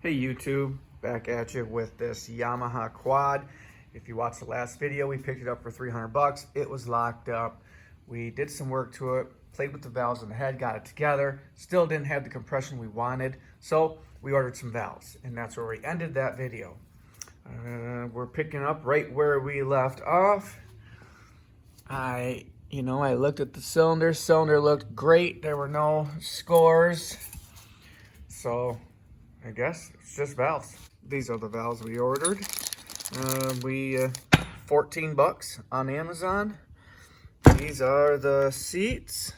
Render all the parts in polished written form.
Hey YouTube, back at you with this Yamaha quad. If you watched the last video, we picked it up for 300 bucks. It was locked up. We did some work to it, played with the valves in the head, got it together. Still didn't have the compression we wanted, so we ordered some valves, and that's where we ended that video. We're picking up right where we left off. I looked at the cylinder. Cylinder looked great. There were no scores. So I guess it's just valves. These are the valves we ordered. 14 bucks on Amazon. These are the seats,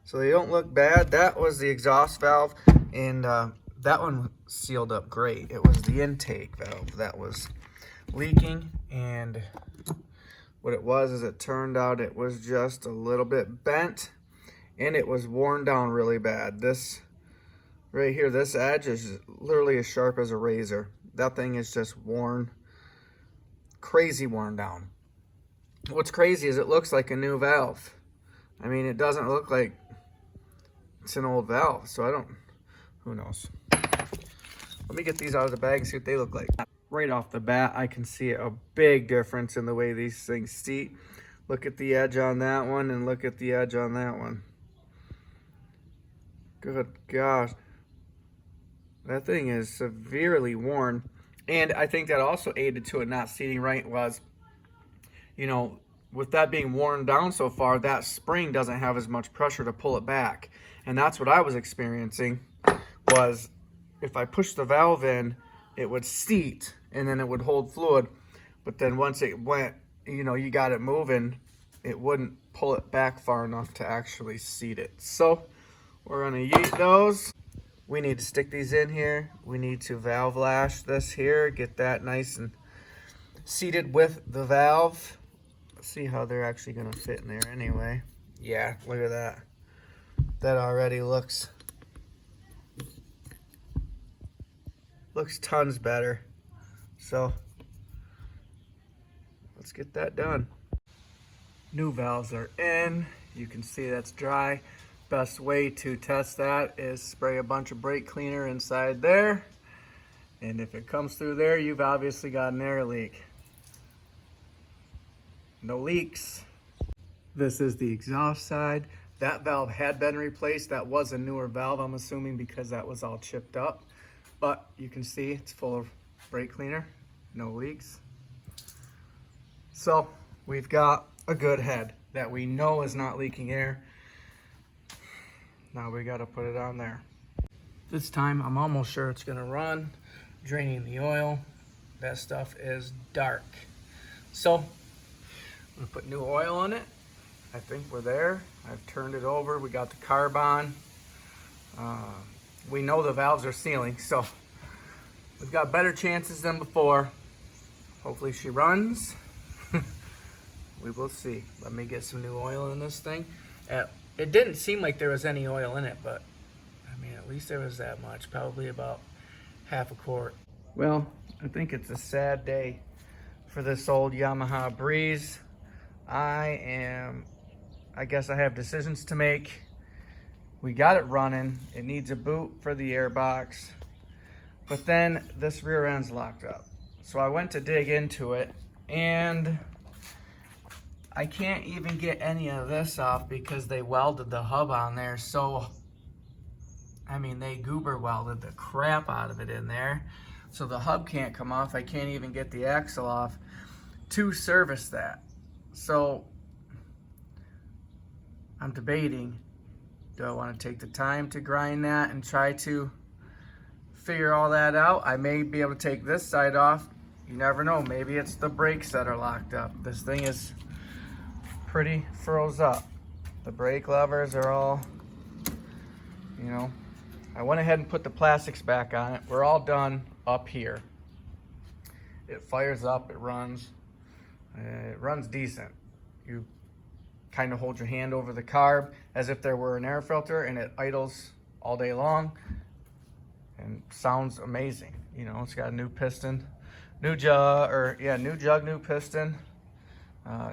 so they don't look bad. That was the exhaust valve, and that one sealed up great. It was the intake valve that was leaking, and what it was is it turned out it was just a little bit bent, and it was worn down really bad. This right here, this edge is literally as sharp as a razor. That thing is just worn, crazy worn down. What's crazy is it looks like a new valve. I mean, it doesn't look like it's an old valve, so who knows. Let me get these out of the bag and see what they look like. Right off the bat, I can see a big difference in the way these things seat. Look at the edge on that one and look at the edge on that one. Good gosh. That thing is severely worn. And I think that also aided to it not seating right was, with that being worn down so far, that spring doesn't have as much pressure to pull it back. And that's what I was experiencing, was if I push the valve in, it would seat and then it would hold fluid. But then once it went, you got it moving, it wouldn't pull it back far enough to actually seat it. So we're gonna yeet those. We need to stick these in here. We need to valve lash this here, get that nice and seated with the valve. Let's see how they're actually gonna fit in there anyway. Yeah, look at that. That already looks tons better. So let's get that done. New valves are in. You can see that's dry. Best way to test that is spray a bunch of brake cleaner inside there. And if it comes through there, you've obviously got an air leak. No leaks. This is the exhaust side. That valve had been replaced. That was a newer valve, I'm assuming, because that was all chipped up. But you can see it's full of brake cleaner, no leaks. So we've got a good head that we know is not leaking air. Now we got to put it on there. This time I'm almost sure it's going to run. Draining the oil. That stuff is dark. So I'm going to put new oil in it. I think we're there. I've turned it over. We got the carb on. We know the valves are sealing, so we've got better chances than before. Hopefully she runs. We will see. Let me get some new oil in this thing. It didn't seem like there was any oil in it, but I mean, at least there was that much, probably about half a quart. Well, I think it's a sad day for this old Yamaha Breeze. I guess I have decisions to make. We got it running. It needs a boot for the airbox, but then this rear end's locked up. So I went to dig into it, and I can't even get any of this off because they welded the hub on there. So, I mean, they goober welded the crap out of it in there. So the hub can't come off. I can't even get the axle off to service that. So I'm debating, do I want to take the time to grind that and try to figure all that out? I may be able to take this side off. You never know. Maybe it's the brakes that are locked up. This thing is pretty froze up. The brake levers are all, I went ahead and put the plastics back on it. We're all done up here. It fires up, it runs decent. You kind of hold your hand over the carb as if there were an air filter, and it idles all day long and sounds amazing. It's got a new piston, new jug, new piston,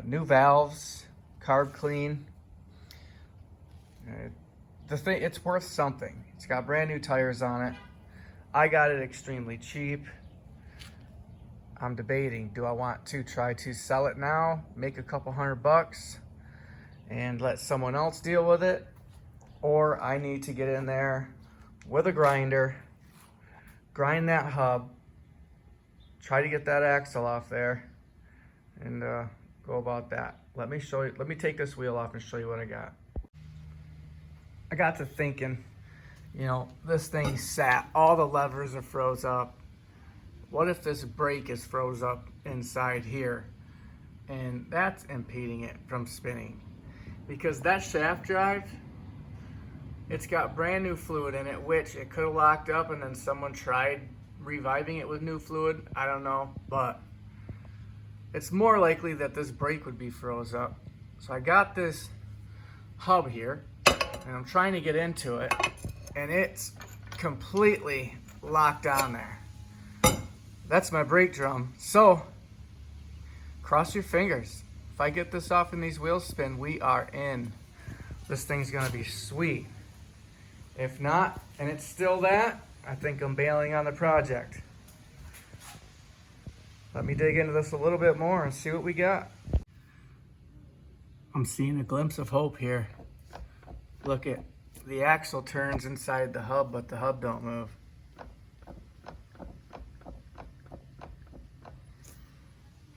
new valves, carb clean. The thing, it's worth something. It's got brand new tires on it. I got it extremely cheap. I'm debating, do I want to try to sell it now, make a couple $100 and let someone else deal with it, or I need to get in there with a grinder, grind that hub, try to get that axle off there, and go about that. Let me show you, let me take this wheel off and show you what I got. I got to thinking, you know, this thing sat, all the levers are froze up. What if this brake is froze up inside here? And that's impeding it from spinning. Because that shaft drive, it's got brand new fluid in it, which it could have locked up and then someone tried reviving it with new fluid. I don't know, but it's more likely that this brake would be froze up. So I got this hub here and I'm trying to get into it and it's completely locked on there. That's my brake drum. So cross your fingers. If I get this off and these wheels spin, we are in. This thing's gonna be sweet. If not, and it's still that, I think I'm bailing on the project. Let me dig into this a little bit more and see what we got. I'm seeing a glimpse of hope here. Look at the axle turns inside the hub, but the hub don't move.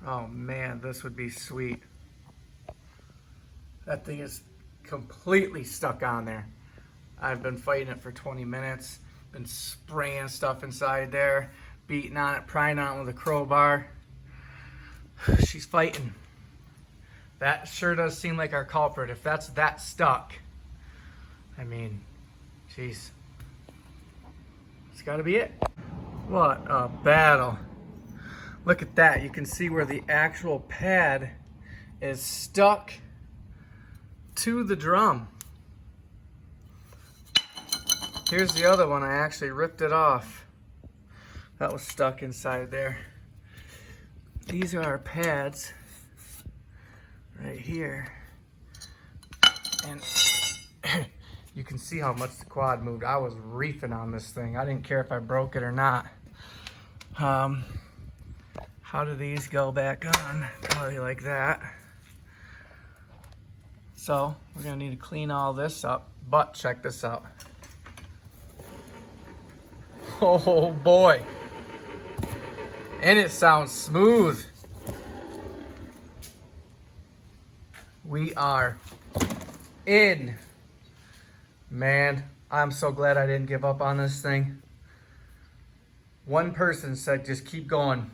Oh man, this would be sweet. That thing is completely stuck on there. I've been fighting it for 20 minutes, been spraying stuff inside there, beating on it, prying on it with a crowbar. She's fighting. That sure does seem like our culprit. If that's that stuck, I mean, jeez. It's gotta be it. What a battle. Look at that. You can see where the actual pad is stuck to the drum. Here's the other one. I actually ripped it off. That was stuck inside there. These are our pads right here. And you can see how much the quad moved. I was reefing on this thing. I didn't care if I broke it or not. How do these go back on? Probably like that. So we're gonna need to clean all this up, but check this out. Oh boy. And it sounds smooth. We are in. Man, I'm so glad I didn't give up on this thing. One person said, just keep going.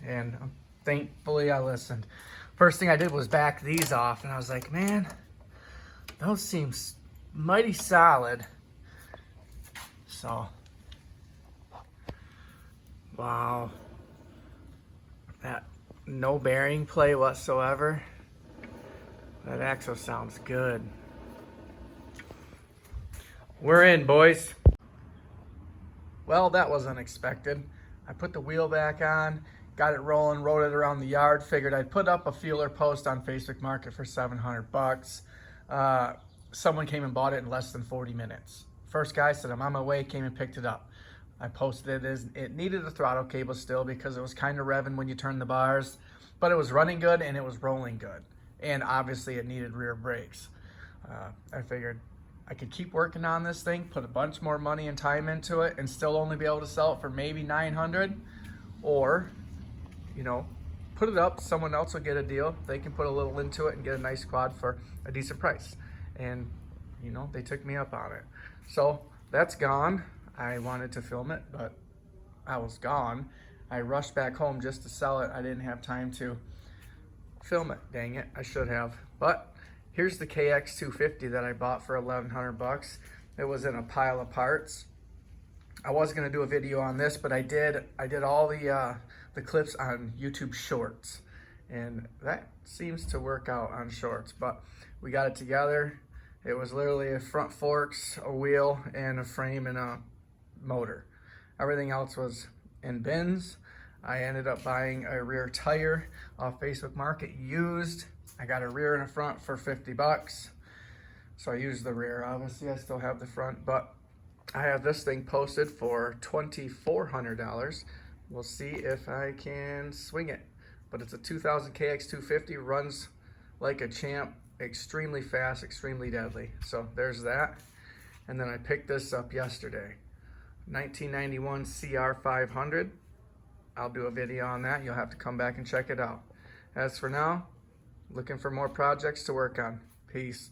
And thankfully I listened. First thing I did was back these off and I was like, man, those seem mighty solid. So, wow. That no bearing play whatsoever. That axle sounds good. We're in, boys. Well, that was unexpected. I put the wheel back on, got it rolling, rode it around the yard, figured I'd put up a feeler post on Facebook Market for $700. Someone came and bought it in less than 40 minutes. First guy said, I'm on my way, came and picked it up. I posted it. It needed a throttle cable still because it was kind of revving when you turn the bars, but it was running good and it was rolling good. And obviously it needed rear brakes. I figured I could keep working on this thing, put a bunch more money and time into it, and still only be able to sell it for maybe $900, or, you know, put it up. Someone else will get a deal. They can put a little into it and get a nice quad for a decent price. And, you know, they took me up on it. So that's gone. I wanted to film it, but I was gone. I rushed back home just to sell it. I didn't have time to film it. Dang it, I should have. But here's the KX250 that I bought for $1,100. It was in a pile of parts. I was gonna do a video on this, but I did all the clips on YouTube Shorts, and that seems to work out on Shorts. But we got it together. It was literally a front forks, a wheel, and a frame and a motor. Everything else was in bins. I ended up buying a rear tire off Facebook Market used. I got a rear and a front for $50. So I used the rear. Obviously I still have the front, but I have this thing posted for $2,400. We'll see if I can swing it. But it's a 2000 KX250, runs like a champ, extremely fast, extremely deadly. So there's that. And then I picked this up yesterday, 1991 CR500. I'll do a video on that. You'll have to come back and check it out. As for now, looking for more projects to work on. Peace.